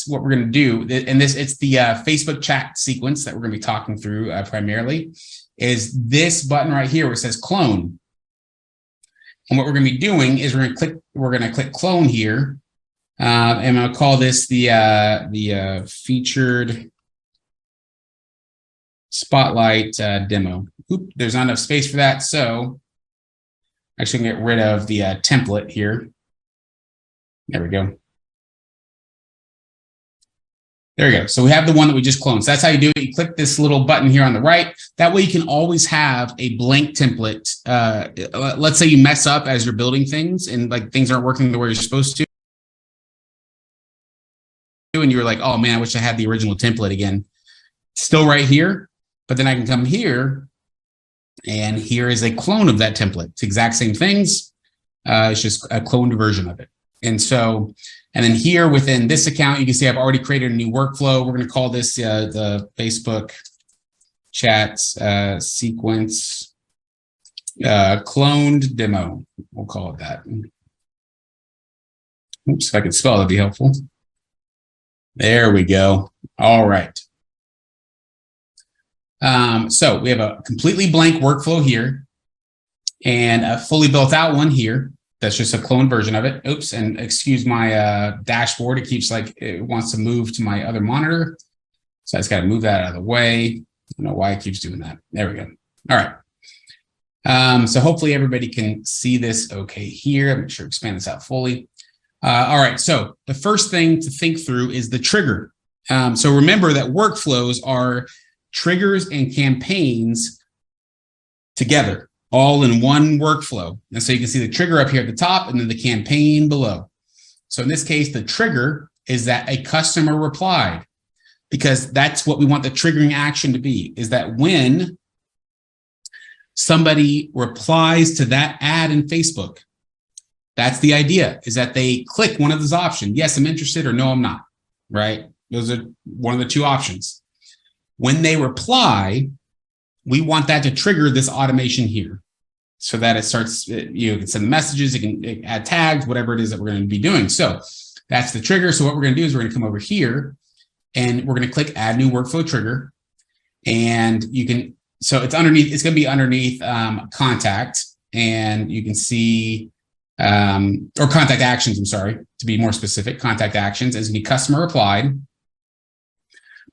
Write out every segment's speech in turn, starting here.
this, what we're going to do, and it's the Facebook chat sequence that we're going to be talking through primarily, is this button right here where it says clone. And what we're going to be doing is we're going to click clone here. And I'm going to call this the featured spotlight demo. Oop, there's not enough space for that. So actually get rid of the template here. There we go. There we go. So we have the one that we just cloned. So that's how you do it. You click this little button here on the right. That way you can always have a blank template. Let's say you mess up as you're building things and like things aren't working the way you're supposed to. And you're like, oh man, I wish I had the original template again. Still right here, but then I can come here and here is a clone of that template. It's exact same things. It's just a cloned version of it. And so, and then here within this account, you can see I've already created a new workflow. We're going to call this the Facebook chat sequence cloned demo. We'll call it that. Oops, if I could spell, that'd be helpful. There we go. All right. So we have a completely blank workflow here and a fully built out one here. That's just a clone version of it. Oops, and excuse my dashboard. It keeps like, it wants to move to my other monitor. So I just got to move that out of the way. I don't know why it keeps doing that. There we go. All right. So hopefully everybody can see this okay here. Make sure to expand this out fully. All right, so the first thing to think through is the trigger. So remember that workflows are triggers and campaigns together, all in one workflow. And so you can see the trigger up here at the top and then the campaign below. So in this case, the trigger is that a customer replied, because that's what we want the triggering action to be, is that when somebody replies to that ad in Facebook, that's the idea, is that they click one of those options. Yes, I'm interested, or no, I'm not, right? Those are one of the two options. When they reply, we want that to trigger this automation here so that it starts, you can send messages, it can add tags, whatever it is that we're going to be doing. So that's the trigger. So what we're going to do is we're going to come over here and we're going to click add new workflow trigger. And you can, so it's underneath, it's going to be underneath contact, and you can see, or contact actions, I'm sorry, to be more specific, contact actions as the customer replied.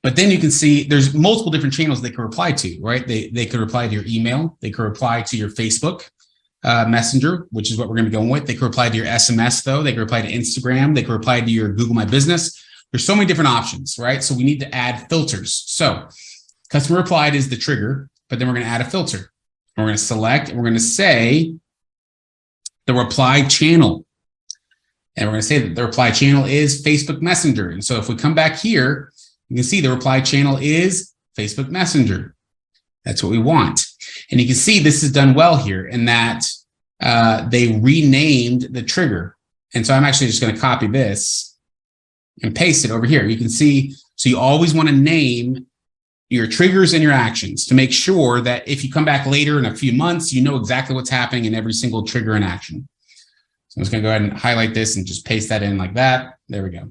But then you can see there's multiple different channels they can reply to, right? They could reply to your email. They could reply to your Facebook Messenger, which is what we're going to be going with. They could reply to your SMS, though. They could reply to Instagram. They could reply to your Google My Business. There's so many different options, right? So we need to add filters. So customer replied is the trigger, but then we're going to add a filter. We're going to select, and we're going to say the reply channel. And we're going to say that the reply channel is Facebook Messenger. And so if we come back here, you can see the reply channel is Facebook Messenger. That's what we want. And you can see this is done well here in that they renamed the trigger. And so I'm actually just going to copy this and paste it over here. You can see, so you always want to name your triggers and your actions to make sure that if you come back later in a few months, you know exactly what's happening in every single trigger and action. So I'm just going to go ahead and highlight this and just paste that in like that. There we go.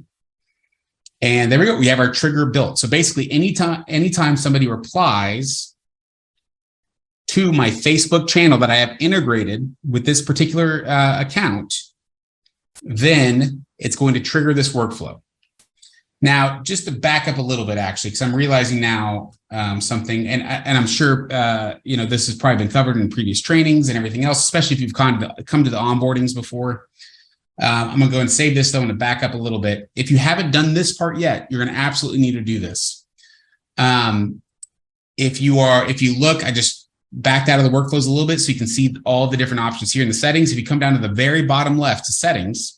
And there we go. We have our trigger built. So basically, anytime somebody replies to my Facebook channel that I have integrated with this particular account, then it's going to trigger this workflow. Now, just to back up a little bit, actually, because I'm realizing now something, and I'm sure this has probably been covered in previous trainings and everything else, especially if you've come to the onboardings before. I'm going to go and save this, though. I'm going to back up a little bit. If you haven't done this part yet, you're going to absolutely need to do this. If you look, I just backed out of the workflows a little bit so you can see all the different options here in the settings. If you come down to the very bottom left to settings,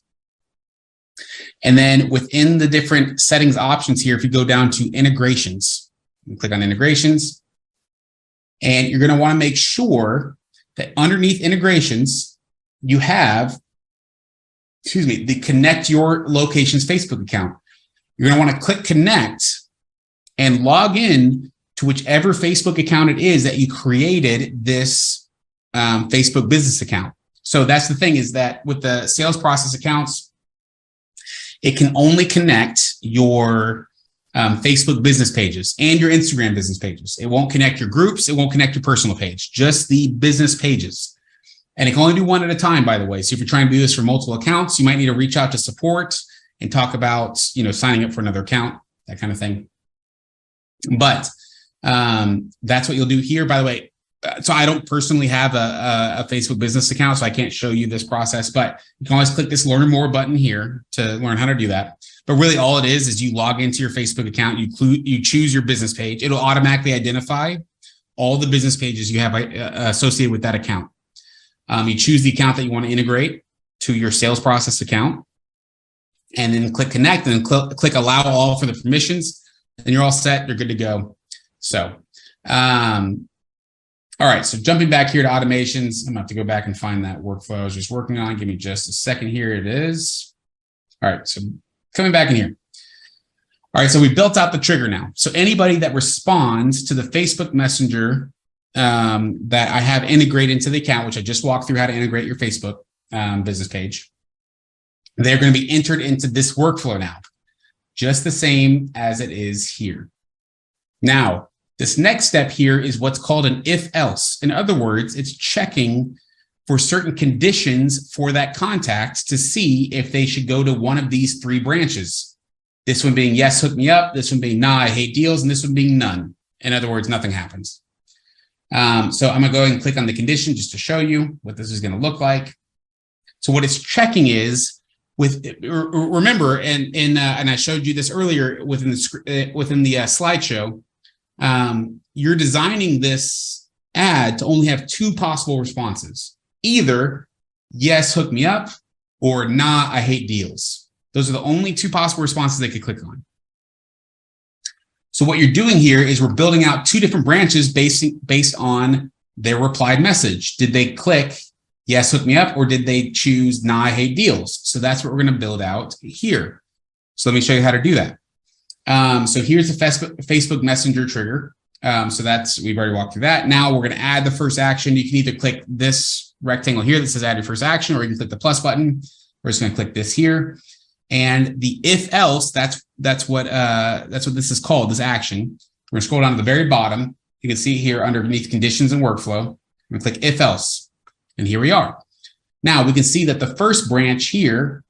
and then within the different settings options here, if you go down to integrations, and click on integrations, and you're going to want to make sure that underneath integrations, you have the connect your location's Facebook account. You're going to want to click connect and log in to whichever Facebook account it is that you created this Facebook business account. So that's the thing, is that with the sales process accounts, it can only connect your Facebook business pages and your Instagram business pages. It won't connect your groups. It won't connect your personal page, just the business pages. And it can only do one at a time, by the way. So if you're trying to do this for multiple accounts, you might need to reach out to support and talk about, signing up for another account, that kind of thing. But that's what you'll do here. By the way, so I don't personally have a Facebook business account, so I can't show you this process, but you can always click this learn more button here to learn how to do that. But really all it is you log into your Facebook account, you choose your business page. It'll automatically identify all the business pages you have associated with that account. You choose the account that you want to integrate to your sales process account, and then click connect, and then click allow all for the permissions, and you're all set. You're good to go. So, all right, so jumping back here to automations, I'm going to have to go back and find that workflow I was just working on. Give me just a second here. It is. All right, so coming back in here. All right, so we built out the trigger now. So anybody that responds to the Facebook Messenger that I have integrated into the account, which I just walked through how to integrate your Facebook business page, they're going to be entered into this workflow now, just the same as it is here. Now, this next step here is what's called an if-else. In other words, it's checking for certain conditions for that contact to see if they should go to one of these three branches. This one being yes, hook me up. This one being nah, I hate deals. And this one being none. In other words, nothing happens. So I'm going to go ahead and click on the condition just to show you what this is going to look like. So what it's checking is remember, and I showed you this earlier within the slideshow. You're designing this ad to only have two possible responses: either yes, hook me up, or nah, I hate deals. Those are the only two possible responses they could click on. So what you're doing here is we're building out two different branches based on their replied message. Did they click yes, hook me up, or did they choose nah, I hate deals? So that's what we're going to build out here. So let me show you how to do that. So here's the Facebook Messenger trigger. So we've already walked through that. Now we're going to add the first action. You can either click this rectangle here that says add your first action, or you can click the plus button. We're just going to click this here. And the if else, that's what this is called, this action. We're going to scroll down to the very bottom. You can see here underneath conditions and workflow. We're going to click if else. And here we are. Now we can see that the first branch here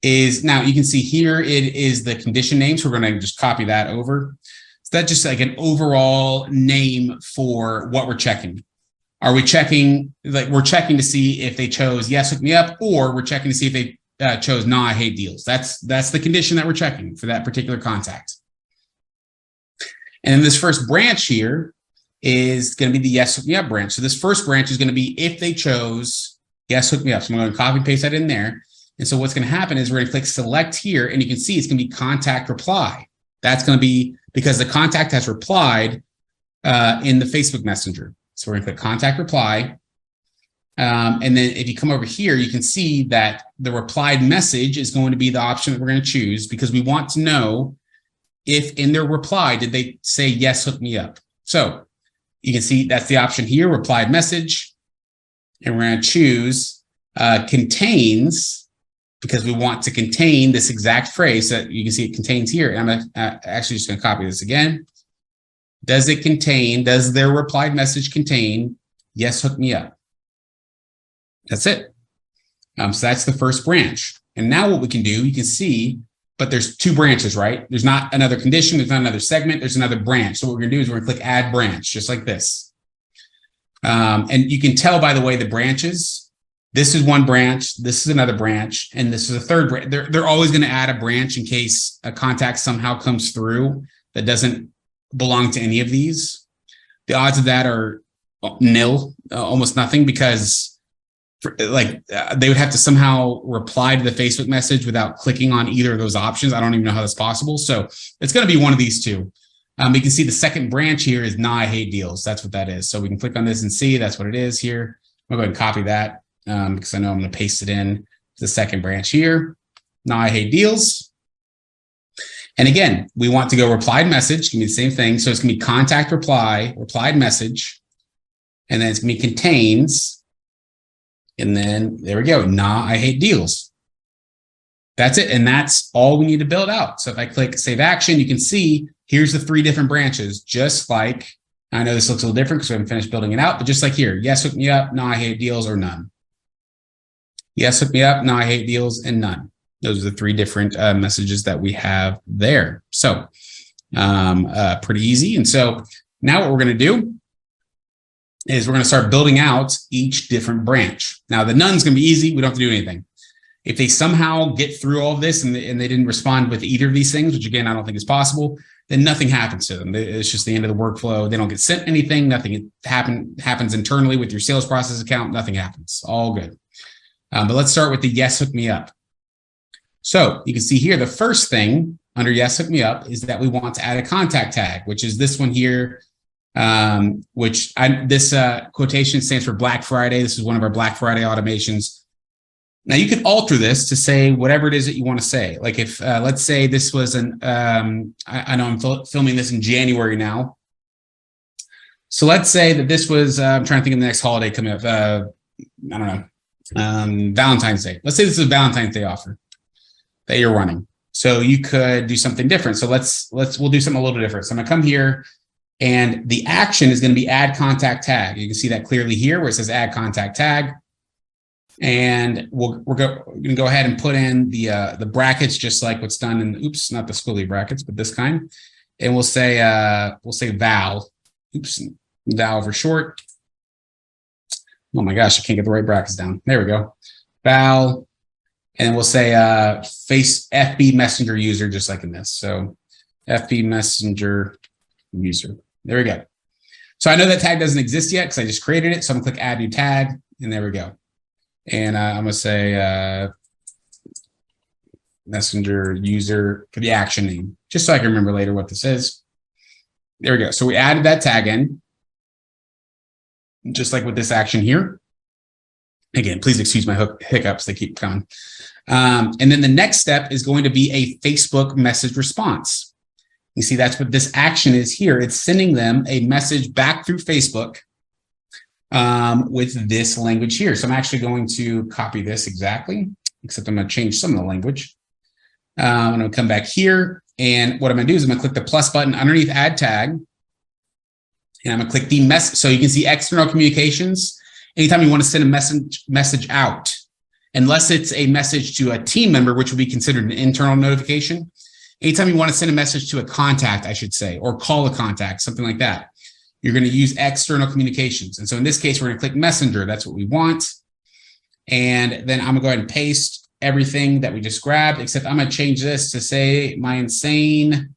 is, now you can see here it is the condition name. So we're going to just copy that over. So that's just like an overall name for what we're checking. Are we checking, like we're checking to see if they chose yes, hook me up, or we're checking to see if they chose nah, I hate deals. That's the condition that we're checking for that particular contact. And then this first branch here is going to be the yes, hook me up branch. So this first branch is going to be if they chose yes, hook me up. So I'm going to copy and paste that in there. And so what's going to happen is we're going to click select here, and you can see it's going to be contact reply. That's going to be because the contact has replied in the Facebook Messenger. So we're going to click contact reply. And then if you come over here, you can see that the replied message is going to be the option that we're going to choose, because we want to know if in their reply, did they say yes, hook me up? So you can see that's the option here, replied message. And we're going to choose contains, because we want to contain this exact phrase that you can see it contains here. And I'm actually just going to copy this again. Does their replied message contain yes, hook me up? That's it. So that's the first branch. And now what we can do, you can see, but there's two branches, right? There's not another condition. There's not another segment. There's another branch. So what we're going to do is we're going to click add branch, just like this. And you can tell by the way the branches, this is one branch, this is another branch, and this is a third branch. They're always going to add a branch in case a contact somehow comes through that doesn't belong to any of these. The odds of that are nil, almost nothing, because they would have to somehow reply to the Facebook message without clicking on either of those options. I don't even know how that's possible. So it's going to be one of these two. You can see the second branch here is nah, I hate deals. That's what that is. So we can click on this and see that's what it is here. I'm going to go ahead and copy that because I know I'm going to paste it in to the second branch here. Nah, I hate deals. And again, we want to go replied message. It's going to be the same thing. So it's going to be contact reply, replied message, and then it's going to be contains. And then there we go. Nah, I hate deals. That's it. And that's all we need to build out. So if I click save action, you can see here's the 3 different branches, just like, I know this looks a little different because we haven't finished building it out, but just like here, yes, hook me up, no, I hate deals, or none. Yes, hook me up, no, I hate deals, and none. Those are the 3 different messages that we have there. So pretty easy. And so now what we're going to do is we're going to start building out each different branch. Now the none's going to be easy. We don't have to do anything. If they somehow get through all of this and they didn't respond with either of these things, which again, I don't think is possible, then nothing happens to them. It's just the end of the workflow. They don't get sent anything. Nothing happens internally with your sales process account. Nothing happens. All good. But let's start with the yes, hook me up. So you can see here, the first thing under yes, hook me up is that we want to add a contact tag, which is this one here, this quotation stands for Black Friday. This is one of our Black Friday automations. Now you can alter this to say whatever it is that you want to say. Like if, let's say this was I know I'm filming this in January now. So let's say that this was, I'm trying to think of the next holiday coming up. I don't know, Valentine's Day. Let's say this is a Valentine's Day offer that you're running. So you could do something different. So we'll do something a little different. So I'm gonna come here and the action is gonna be add contact tag. You can see that clearly here where it says add contact tag. And we're gonna go ahead and put in the brackets, just like what's done in, oops, not the squiggly brackets, but this kind. And we'll say Val, Val for short. Oh my gosh, I can't get the right brackets down. There we go. Val, and we'll say FB Messenger user, just like in this. So FB Messenger user. There we go. So I know that tag doesn't exist yet because I just created it. So I'm gonna click add new tag, and there we go. And I'm going to say Messenger user for the action name, just so I can remember later what this is. There we go. So we added that tag in, just like with this action here. Again, please excuse my hiccups. They keep coming. And then the next step is going to be a Facebook message response. You see, that's what this action is here. It's sending them a message back through Facebook with this language here. So I'm actually going to copy this exactly, except I'm going to change some of the language. I'm going to come back here, and what I'm going to do is I'm going to click the plus button underneath add tag, and I'm going to click the message. So you can see external communications. Anytime you want to send a message out, unless it's a message to a team member, which would be considered an internal notification. Anytime you want to send a message to a contact, I should say, or call a contact, something like that, you're going to use external communications. And so in this case, we're going to click Messenger. That's what we want. And then I'm going to go ahead and paste everything that we just grabbed, except I'm going to change this to say my insane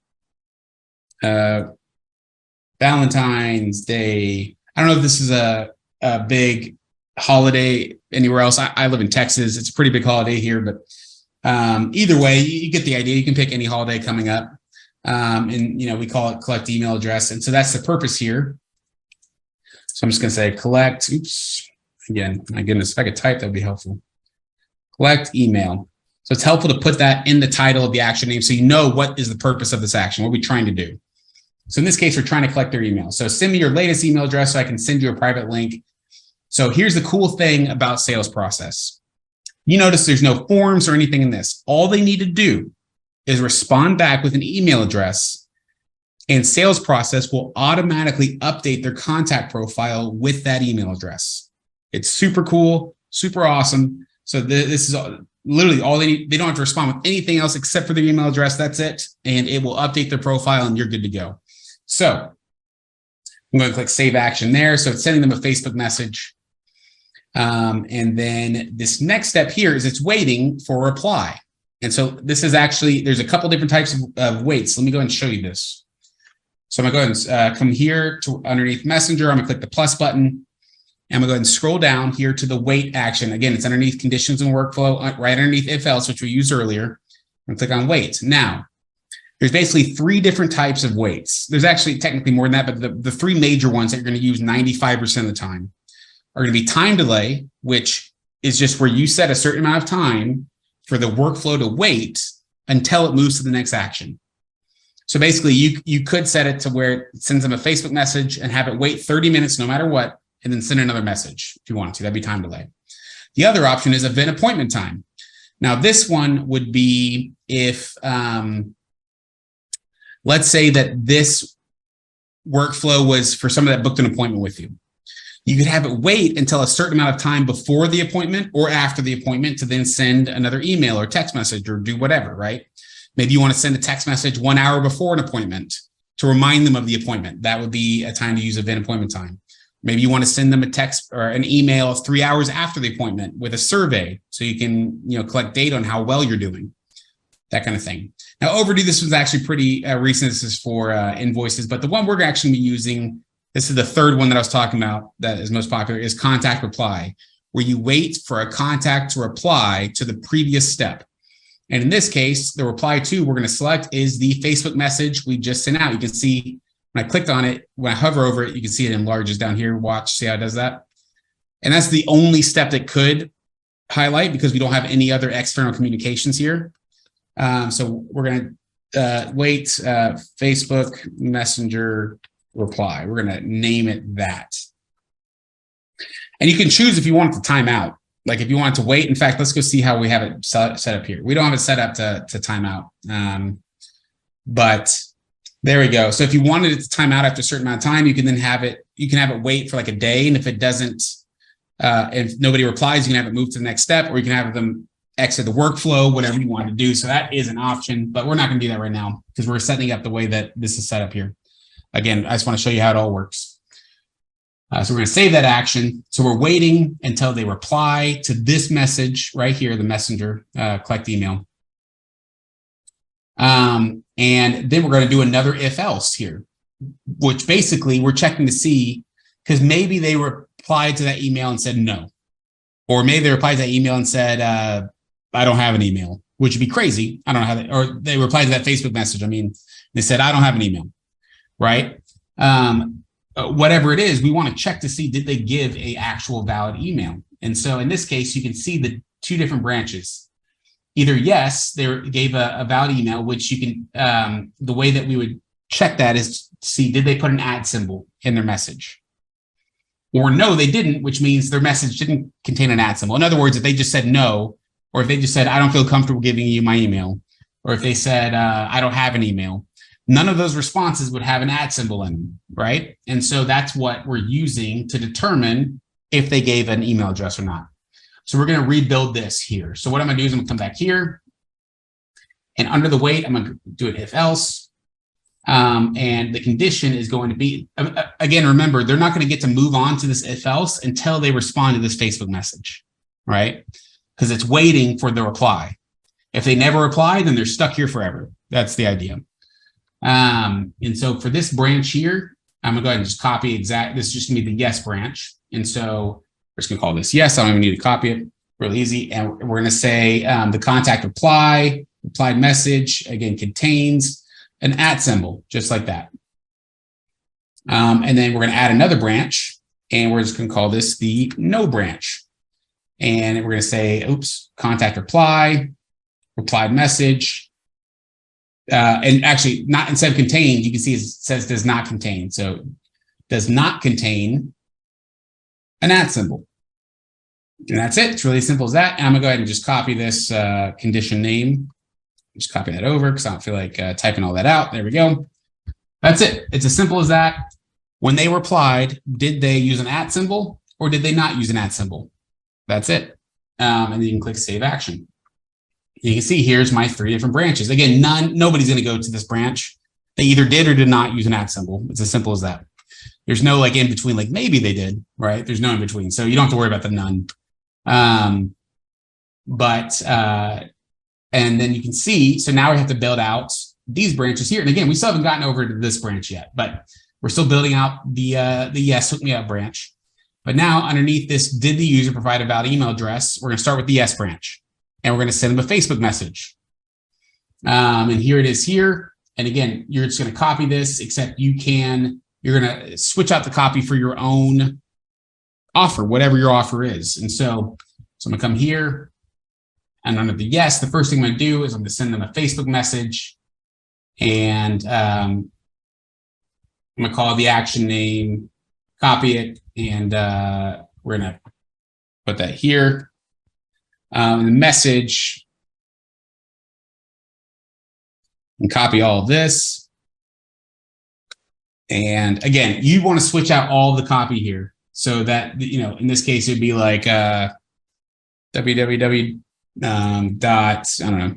Valentine's Day. I don't know if this is a big holiday anywhere else. I live in Texas. It's a pretty big holiday here, but either way, you get the idea. You can pick any holiday coming up. And we call it collect email address. And so that's the purpose here. So I'm just going to say collect, oops, again, my goodness, if I could type, that would be helpful. Collect email. So it's helpful to put that in the title of the action name so you know what is the purpose of this action, what are we trying to do. So in this case, we're trying to collect their email. So send me your latest email address so I can send you a private link. So here's the cool thing about sales process. You notice there's no forms or anything in this. All they need to do is respond back with an email address, and sales process will automatically update their contact profile with that email address. It's super cool, super awesome. So this is literally all they need. They don't have to respond with anything else except for their email address. That's it. And it will update their profile and you're good to go. So I'm going to click save action there. So it's sending them a Facebook message. And then this next step here is it's waiting for a reply. And so this is actually, there's a couple different types of waits. Let me go ahead and show you this. So I'm going to go ahead and come here to underneath Messenger. I'm going to click the plus button. And I'm going to go ahead and scroll down here to the wait action. Again, it's underneath conditions and workflow, right underneath if else, which we used earlier. I'm going to click on wait. Now, there's basically 3 different types of waits. There's actually technically more than that, but the 3 major ones that you're going to use 95% of the time are going to be time delay, which is just where you set a certain amount of time for the workflow to wait until it moves to the next action. So basically, you could set it to where it sends them a Facebook message and have it wait 30 minutes no matter what, and then send another message if you want to. That'd be time delay. The other option is event appointment time. Now, this one would be if, let's say that this workflow was for someone that booked an appointment with you. You could have it wait until a certain amount of time before the appointment or after the appointment to then send another email or text message or do whatever, right? Maybe you want to send a text message 1 hour before an appointment to remind them of the appointment. That would be a time to use event appointment time. Maybe you want to send them a text or an email 3 hours after the appointment with a survey so you can, collect data on how well you're doing, that kind of thing. Now, overdue, this was actually pretty recent. This is for invoices, but the one we're actually be using, this is the third one that I was talking about that is most popular, is contact reply, where you wait for a contact to reply to the previous step. And in this case, the reply to we're going to select is the Facebook message we just sent out. You can see when I clicked on it, when I hover over it, you can see it enlarges down here. Watch, see how it does that? And that's the only step that could highlight because we don't have any other external communications here. So we're going to wait Facebook Messenger reply. We're going to name it that. And you can choose if you want it to time out. Like if you want it to wait. In fact, let's go see how we have it set up here. We don't have it set up to time out. But there we go. So if you wanted it to time out after a certain amount of time, you can then have it, wait for like a day. And if it doesn't, if nobody replies, you can have it move to the next step, or you can have them exit the workflow, whatever you want to do. So that is an option, but we're not going to do that right now because we're setting up the way that this is set up here. Again, I just want to show you how it all works. So we're going to save that action. So we're waiting until they reply to this message right here, the messenger, collect email. And then we're going to do another if else here, which basically we're checking to see, because maybe they replied to that email and said no. Or maybe they replied to that email and said, I don't have an email, which would be crazy. I don't know how they, or they replied to that Facebook message. I mean, they said, I don't have an email, right? Whatever it is, we want to check to see, did they give a actual valid email? And so in this case, you can see the two different branches. Either yes, they gave a valid email, which you can, the way that we would check that is to see, did they put an @ symbol in their message? Or no, they didn't, which means their message didn't contain an @ symbol. In other words, if they just said no, or if they just said, I don't feel comfortable giving you my email, or if they said, I don't have an email, none of those responses would have an @ symbol in them, right? And so that's what we're using to determine if they gave an email address or not. So we're going to rebuild this here. So what I'm going to do is I'm going to come back here, and under the wait, I'm going to do an if else. And the condition is going to be, again, remember, they're not going to get to move on to this if else until they respond to this Facebook message, right? Because it's waiting for the reply. If they never reply, then they're stuck here forever. That's the idea. And so for this branch here, I'm gonna go ahead and just copy this is just gonna be the yes branch. And so we're just gonna call this yes. I don't even need to copy it, really easy. And we're gonna say the contact replied message, again, contains an @ symbol, just like that. And then we're gonna add another branch, and we're just gonna call this the no branch. And we're gonna say, oops, contact replied message. And actually, not instead of contained, you can see it says does not contain. So does not contain an @ symbol. And that's it. It's really as simple as that. And I'm going to go ahead and just copy this condition name. Just copy that over because I don't feel like typing all that out. There we go. That's it. It's as simple as that. When they replied, did they use an @ symbol or did they not use an @ symbol? That's it. And then you can click Save Action. You can see here's my 3 different branches. Again, nobody's going to go to this branch. They either did or did not use an @ symbol. It's as simple as that. There's no like in between, like maybe they did, right? There's no in between. So you don't have to worry about the none. And then you can see, so now we have to build out these branches here. And again, we still haven't gotten over to this branch yet, but we're still building out the yes, hook me up branch. But now underneath this, did the user provide a valid email address? We're going to start with the yes branch. And we're going to send them a Facebook message. And here it is here. And again, you're just going to copy this, except you're going to switch out the copy for your own offer, whatever your offer is. And so I'm going to come here, and under the yes, the first thing I'm going to do is I'm going to send them a Facebook message. And I'm going to call the action name, copy it, and we're going to put that here. The message, and copy all of this. And again, you want to switch out all the copy here so that, you know, in this case, it'd be like www dot, I don't know,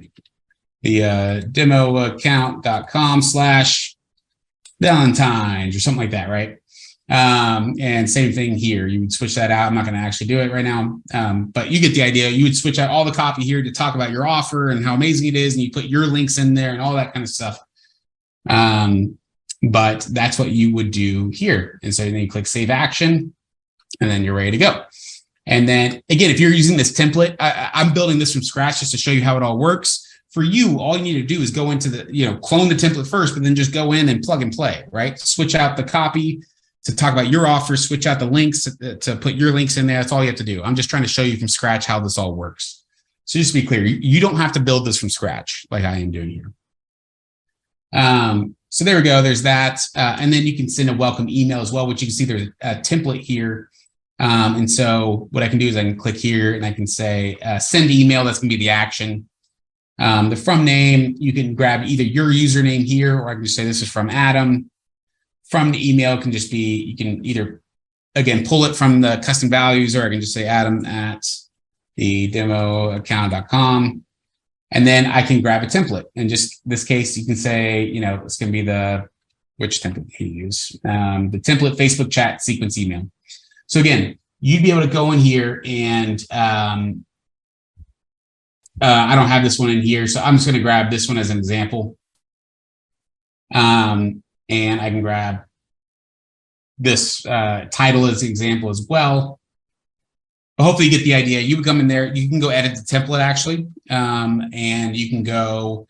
the demoaccount.com/Valentine's or something like that, right? And same thing here. You would switch that out. I'm not going to actually do it right now, but you get the idea. You would switch out all the copy here to talk about your offer and how amazing it is, and you put your links in there and all that kind of stuff. But that's what you would do here. And so then you click Save Action, and then you're ready to go. And then again, if you're using this template, I'm building this from scratch just to show you how it all works. For you, all you need to do is go into the, you know, clone the template first, but then just go in and plug and play, right? Switch out the copy to talk about your offer, switch out the links to put your links in there. That's all you have to do. I'm just trying to show you from scratch how this all works. So just to be clear, you don't have to build this from scratch like I am doing here. So there we go. There's that. And then you can send a welcome email as well, which you can see there's a template here. And so what I can do is I can click here and I can say, send email. That's going to be the action. The from name, you can grab either your username here, or I can just say this is from Adam. From the email can just be, you can either, again, pull it from the custom values, or I can just say Adam at the demoaccount.com. And then I can grab a template. In just this case, you can say, you know, it's going to be the, which template you use? The template Facebook chat sequence email. So again, you'd be able to go in here and I don't have this one in here, so I'm just going to grab this one as an example. And I can grab this title as an example as well. But hopefully you get the idea. You would come in there, you can go edit the template actually, and you can go,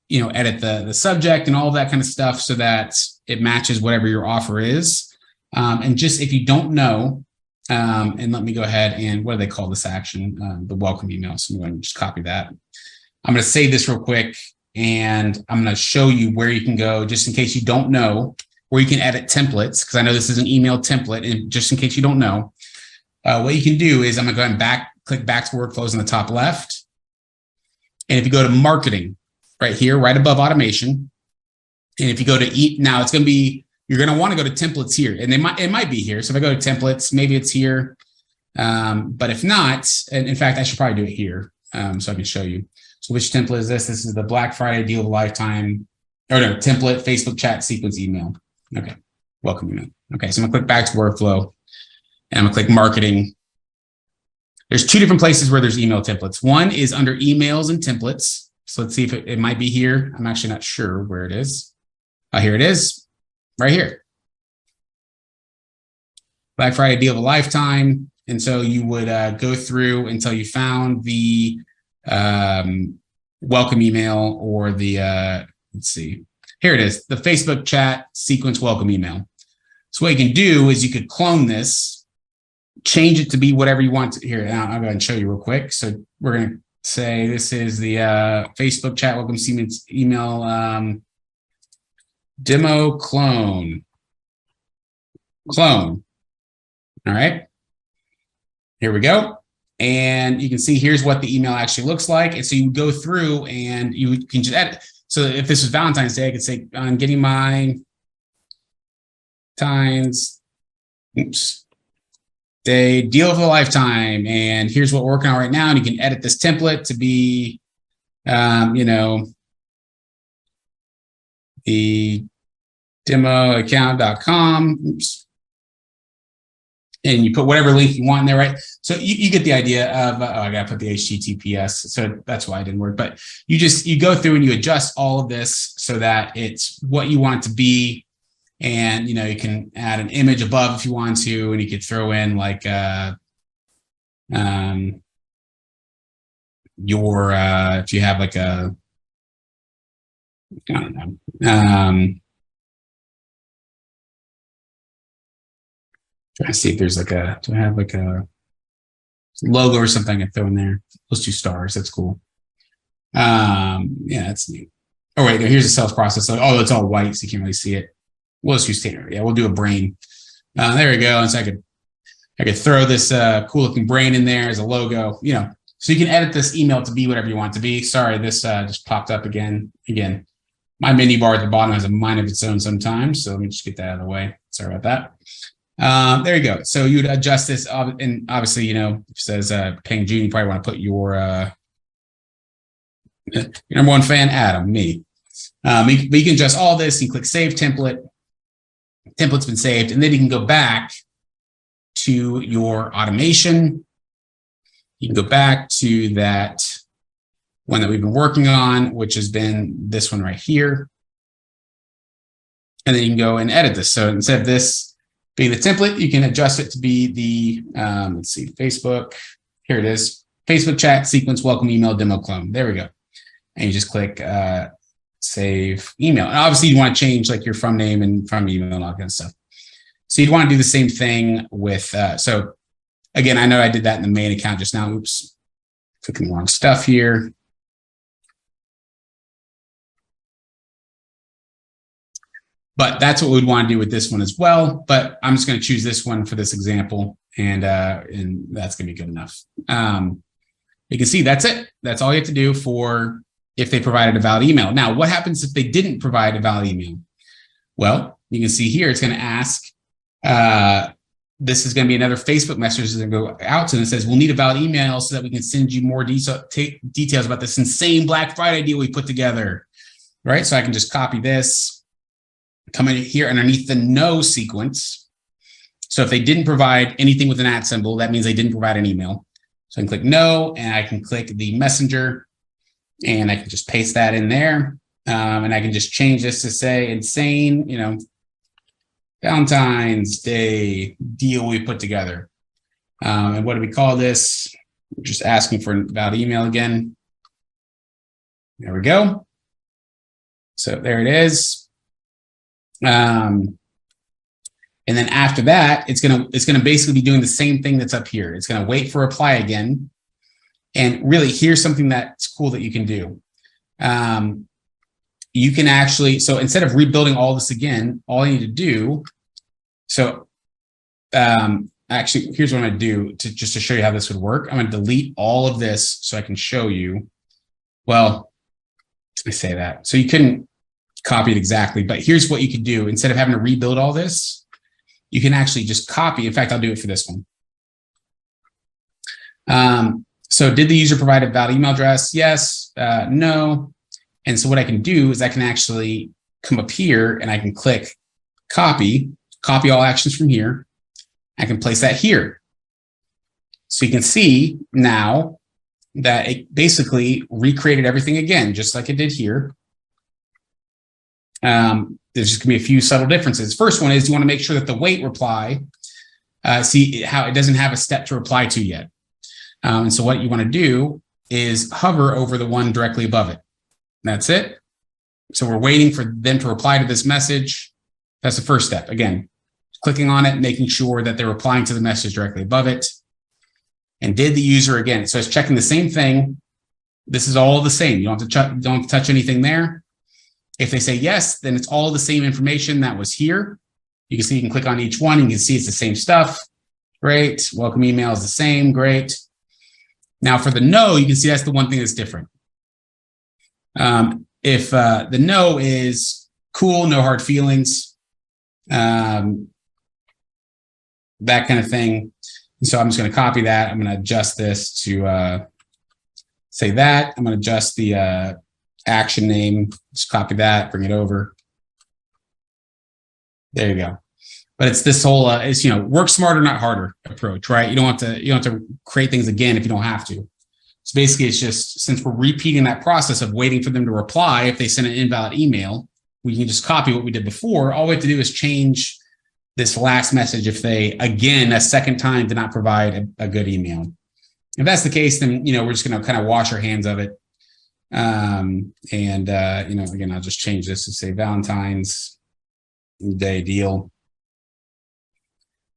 you know, edit the subject and all of that kind of stuff so that it matches whatever your offer is. And just if you don't know, and let me go ahead and what do they call this action? The welcome email. So I'm going to just copy that. I'm going to save this real quick, and I'm going to show you where you can go just in case you don't know where you can edit templates, because I know this is an email template, and just in case you don't know, what you can do is I'm going to go ahead and click back to workflows in the top left. And if you go to marketing right here, right above automation, and if you go to now it's going to be, you're going to want to go to templates here, and it might be here. So if I go to templates, maybe it's here. But if not, and in fact, I should probably do it here. So I can show you. So which template is this? This is the Black Friday deal of a lifetime, or no, template, Facebook chat sequence email. Okay. Welcome email. Okay. So I'm gonna click back to workflow, and I'm gonna click marketing. There's two different places where there's email templates. One is under emails and templates. So let's see if it might be here. I'm actually not sure where it is. Here it is. Right here. Black Friday deal of a lifetime. And so you would go through until you found the welcome email, or the, let's see, here it is, the Facebook chat sequence welcome email. So what you can do is you could clone this, change it to be whatever you want to. Here, I'll go ahead and show you real quick. So we're going to say this is the Facebook chat welcome sequence email demo clone. All right. Here we go. And you can see here's what the email actually looks like. And so you go through and you can just edit. So if this was Valentine's Day, I could say, I'm getting my Day deal of a lifetime. And here's what we're working on right now. And you can edit this template to be, you know, the demoaccount.com. Oops. And you put whatever link you want in there, right? So you get the idea of, oh, I got to put the HTTPS. So that's why it didn't work. But you go through and you adjust all of this so that it's what you want it to be. And, you know, you can add an image above if you want to, and you could throw in like if you have like a, I don't know, trying to see if there's like a, do I have like a logo or something I can throw in there? Those 2 stars, that's cool. Yeah, that's neat. Oh, wait, here's the sales process. So, oh, it's all white, so you can't really see it. We'll just use standard. Yeah, we'll do a brain. There we go. And so I could throw this cool looking brain in there as a logo, you know. So you can edit this email to be whatever you want it to be. Sorry, this just popped up again. Again, my menu bar at the bottom has a mind of its own sometimes. So let me just get that out of the way. Sorry about that. There you go. So you would adjust this, and obviously, you know, if it says paying June, you probably want to put your number one fan, Adam, me. But you can adjust all this. You click Save Template. Template's been saved, and then you can go back to your automation. You can go back to that one that we've been working on, which has been this one right here. And then you can go and edit this. So instead of this being the template, you can adjust it to be the, let's see, Facebook. Here it is. Facebook chat sequence, welcome email, demo clone. There we go. And you just click save email. And obviously you want to change like your from name and from email and all that kind of stuff. So you'd want to do the same thing with, so again, I know I did that in the main account just now. Oops, clicking the wrong stuff here. But that's what we'd want to do with this one as well. But I'm just going to choose this one for this example, and that's going to be good enough. You can see that's it. That's all you have to do for if they provided a valid email. Now, what happens if they didn't provide a valid email? Well, you can see here it's going to ask. This is going to be another Facebook message that go out to them and says, we'll need a valid email so that we can send you more details about this insane Black Friday deal we put together, right? So I can just copy this, come in here underneath the no sequence. So if they didn't provide anything with an @ symbol, that means they didn't provide an email. So I can click no, and I can click the messenger, and I can just paste that in there. And I can just change this to say insane, you know, Valentine's Day deal we put together. And what do we call this? We're just asking for a valid email again. There we go. So there it is. And then after that, it's gonna basically be doing the same thing that's up here. It's gonna wait for reply again. And really, here's something that's cool that you can do. You can actually, so instead of rebuilding all this again, all you need to do, so actually, here's what I'm gonna do just to show you how this would work. I'm gonna delete all of this so I can show you. Well, I say that. So you couldn't copy it exactly, but here's what you could do. Instead of having to rebuild all this, you can actually just copy. In fact, I'll do it for this one. So did the user provide a valid email address? Yes, no. And so what I can do is I can actually come up here and I can click copy all actions from here. I can place that here. So you can see now that it basically recreated everything again, just like it did here. There's just gonna be a few subtle differences. First one is you wanna make sure that the wait reply, see how it doesn't have a step to reply to yet. And so what you wanna do is hover over the one directly above it. That's it. So we're waiting for them to reply to this message. That's the first step. Again, clicking on it, making sure that they're replying to the message directly above it. And did the user, again, so it's checking the same thing. This is all the same. You don't have to touch anything there. If they say yes, then it's all the same information that was here. You can see you can click on each one and you can see it's the same stuff. Great. Welcome email is the same. Great. Now for the no, you can see that's the one thing that's different. If the no is cool, no hard feelings, that kind of thing. And so I'm just going to copy that. I'm going to adjust this to say that. I'm going to adjust the action name. Just copy that, bring it over. There you go. But it's this whole, it's, you know, work smarter, not harder approach, right? You don't have to create things again if you don't have to. So basically, it's just, since we're repeating that process of waiting for them to reply, if they send an invalid email, we can just copy what we did before. All we have to do is change this last message if they, again, a second time did not provide a good email. If that's the case, then, you know, we're just going to kind of wash our hands of it. You know, again, I'll just change this to say Valentine's Day deal.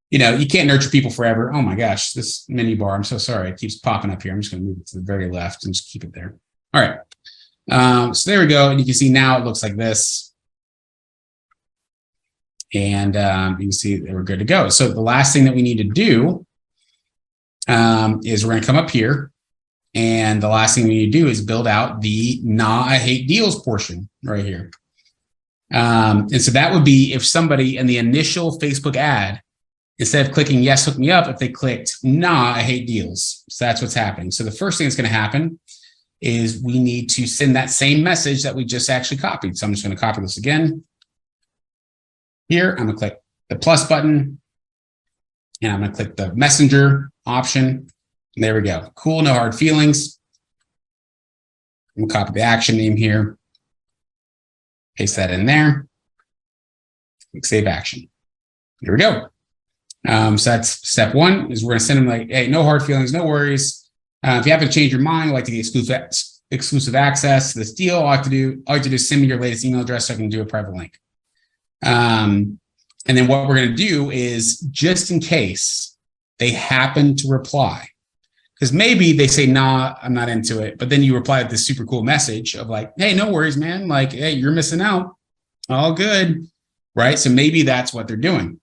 You know, you can't nurture people forever. Oh my gosh, this menu bar, I'm so sorry. It keeps popping up here. I'm just going to move it to the very left and just keep it there. All right. So there we go. And you can see now it looks like this. And you can see that we're good to go. So the last thing that we need to do is we're going to come up here And the last thing we need to do is build out the "Nah, I hate deals" portion right here. And so that would be if somebody in the initial Facebook ad, instead of clicking "Yes, hook me up," if they clicked "Nah, I hate deals." So that's what's happening. So the first thing that's going to happen is we need to send that same message that we just actually copied. So I'm just going to copy this again. Here, I'm going to click the plus button, and I'm going to click the messenger option. And there we go. Cool, no hard feelings. I'm going to copy the action name here. Paste that in there. Click save action. Here we go. So that's step one, is we're going to send them like, hey, no hard feelings, no worries. If you happen to change your mind, like to get exclusive access to this deal, all you have to do is send me your latest email address so I can do a private link. And then what we're going to do is, just in case they happen to reply, because maybe they say, "Nah, I'm not into it," but then you reply with this super cool message of like, "Hey, no worries, man. Like, hey, you're missing out. All good." Right? So maybe that's what they're doing.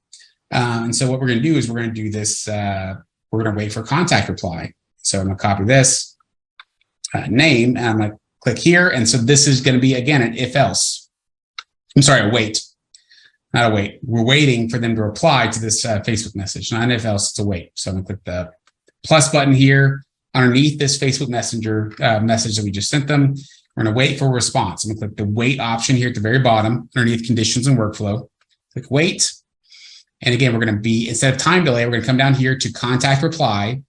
And so what we're going to do is we're going to do this. We're going to wait for contact reply. So I'm going to copy this name, and I'm going to click here. And so this is going to be, again, an if else. I'm sorry, a wait. Not a wait. We're waiting for them to reply to this Facebook message. Not an if else, it's a wait. So I'm going to click the plus button here underneath this Facebook Messenger message that we just sent them. We're going to wait for a response. I'm going to click the wait option here at the very bottom underneath conditions and workflow. Click wait. And again, we're going to be, instead of time delay, we're going to come down here to contact reply.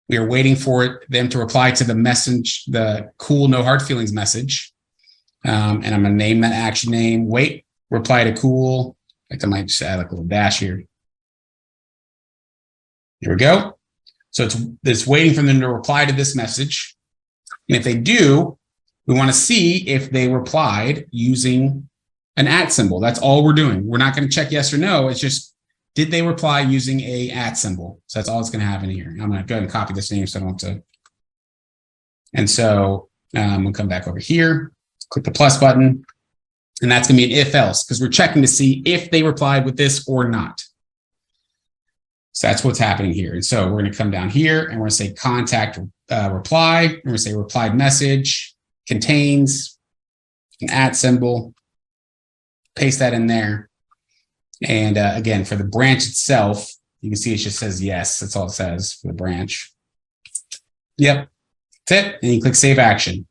We are waiting for them to reply to the message, the cool, no hard feelings message. And I'm going to name that action name. Wait, reply to cool. I might just add like a little dash here. Here we go. So it's waiting for them to reply to this message. And if they do, we want to see if they replied using an @ symbol. That's all we're doing. We're not going to check yes or no. It's just, did they reply using a @ symbol? So that's all it's going to have in here. I'm going to go ahead and copy this name so I don't have to. And so we'll come back over here, click the plus button, and that's going to be an if else, because we're checking to see if they replied with this or not. So that's what's happening here. And so we're going to come down here and we're going to say contact reply. And we're going to say replied message contains an @ symbol. Paste that in there. And again, for the branch itself, you can see it just says yes. That's all it says for the branch. Yep, that's it. And you click save action.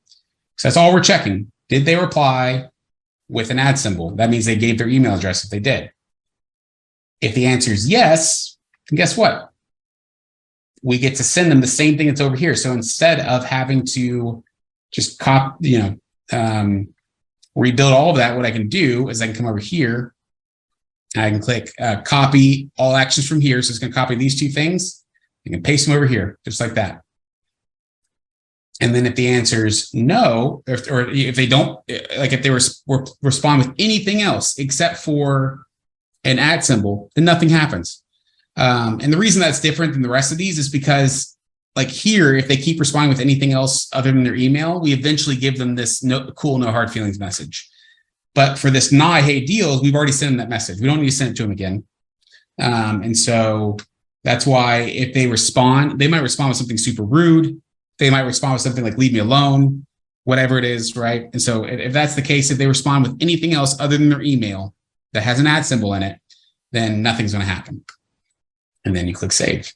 So that's all we're checking. Did they reply with an @ symbol? That means they gave their email address if they did. If the answer is yes, then guess what? We get to send them the same thing that's over here. So instead of having to just rebuild all of that, what I can do is I can come over here. I can click copy all actions from here. So it's going to copy these two things. I can paste them over here, just like that. And then if the answer is no, or if they don't, like if they respond with anything else except for an @ symbol, then nothing happens. And the reason that's different than the rest of these is because, like here, if they keep responding with anything else other than their email, we eventually give them this cool, no hard feelings message. But for this "Nah, I hate deals," we've already sent them that message. We don't need to send it to them again. And so that's why if they respond, they might respond with something super rude. They might respond with something like "leave me alone," whatever it is, right? And so if that's the case, if they respond with anything else other than their email that has an @ symbol in it, then nothing's going to happen. And then you click save.